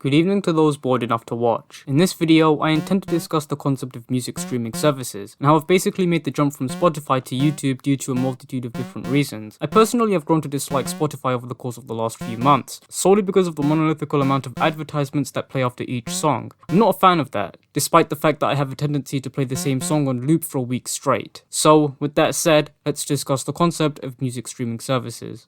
Good evening to those bored enough to watch. In this video, I intend to discuss the concept of music streaming services, and how I've basically made the jump from Spotify to YouTube due to a multitude of different reasons. I personally have grown to dislike Spotify over the course of the last few months, solely because of the monolithical amount of advertisements that play after each song. I'm not a fan of that, despite the fact that I have a tendency to play the same song on loop for a week straight. So, with that said, let's discuss the concept of music streaming services.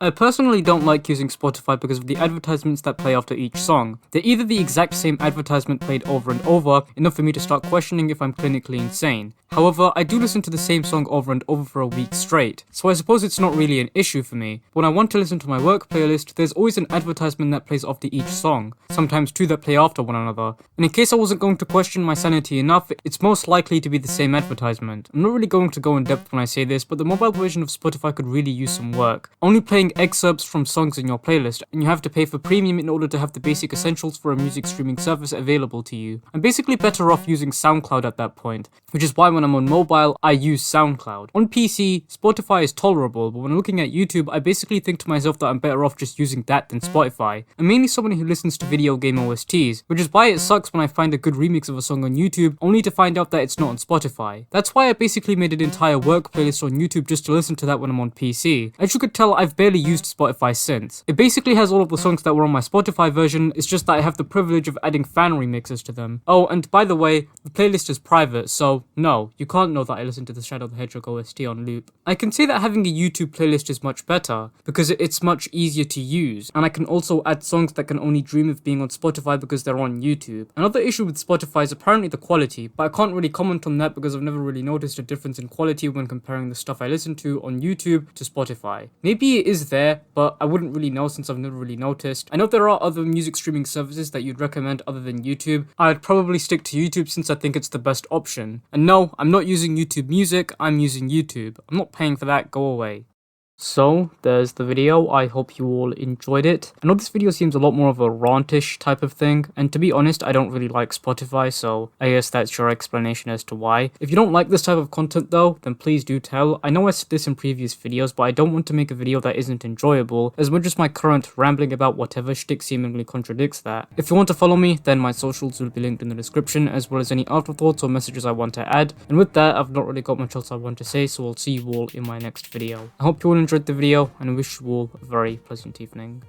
I personally don't like using Spotify because of the advertisements that play after each song. They're either the exact same advertisement played over and over, enough for me to start questioning if I'm clinically insane. However, I do listen to the same song over and over for a week straight, so I suppose it's not really an issue for me. When I want to listen to my work playlist, there's always an advertisement that plays after each song, sometimes two that play after one another. And in case I wasn't going to question my sanity enough, it's most likely to be the same advertisement. I'm not really going to go in depth when I say this, but the mobile version of Spotify could really use some work. Only playing excerpts from songs in your playlist, and you have to pay for premium in order to have the basic essentials for a music streaming service available to you. I'm basically better off using SoundCloud at that point, which is why when I'm on mobile, I use SoundCloud. On PC, Spotify is tolerable, but when looking at YouTube, I basically think to myself that I'm better off just using that than Spotify. I'm mainly someone who listens to video game OSTs, which is why it sucks when I find a good remix of a song on YouTube, only to find out that it's not on Spotify. That's why I basically made an entire work playlist on YouTube just to listen to that when I'm on PC. As you could tell, I've barely used Spotify since. It basically has all of the songs that were on my Spotify version, it's just that I have the privilege of adding fan remixes to them. Oh, and by the way, the playlist is private, so no, you can't know that I listen to the Shadow the Hedgehog OST on loop. I can say that having a YouTube playlist is much better, because it's much easier to use, and I can also add songs that can only dream of being on Spotify because they're on YouTube. Another issue with Spotify is apparently the quality, but I can't really comment on that because I've never really noticed a difference in quality when comparing the stuff I listen to on YouTube to Spotify. Maybe it is there, but I wouldn't really know since I've never really noticed. I know there are other music streaming services that you'd recommend other than YouTube. I'd probably stick to YouTube since I think it's the best option. And no, I'm not using YouTube Music, I'm using YouTube. I'm not paying for that, go away. So, there's the video. I hope you all enjoyed it. I know this video seems a lot more of a rantish type of thing, and to be honest, I don't really like Spotify, so I guess that's your explanation as to why. If you don't like this type of content though, then please do tell. I know I said this in previous videos, but I don't want to make a video that isn't enjoyable, as much as my current rambling about whatever shtick seemingly contradicts that. If you want to follow me, then my socials will be linked in the description, as well as any afterthoughts or messages I want to add. And with that, I've not really got much else I want to say, so I'll see you all in my next video. I hope you all enjoyed the video, and I wish you all a very pleasant evening.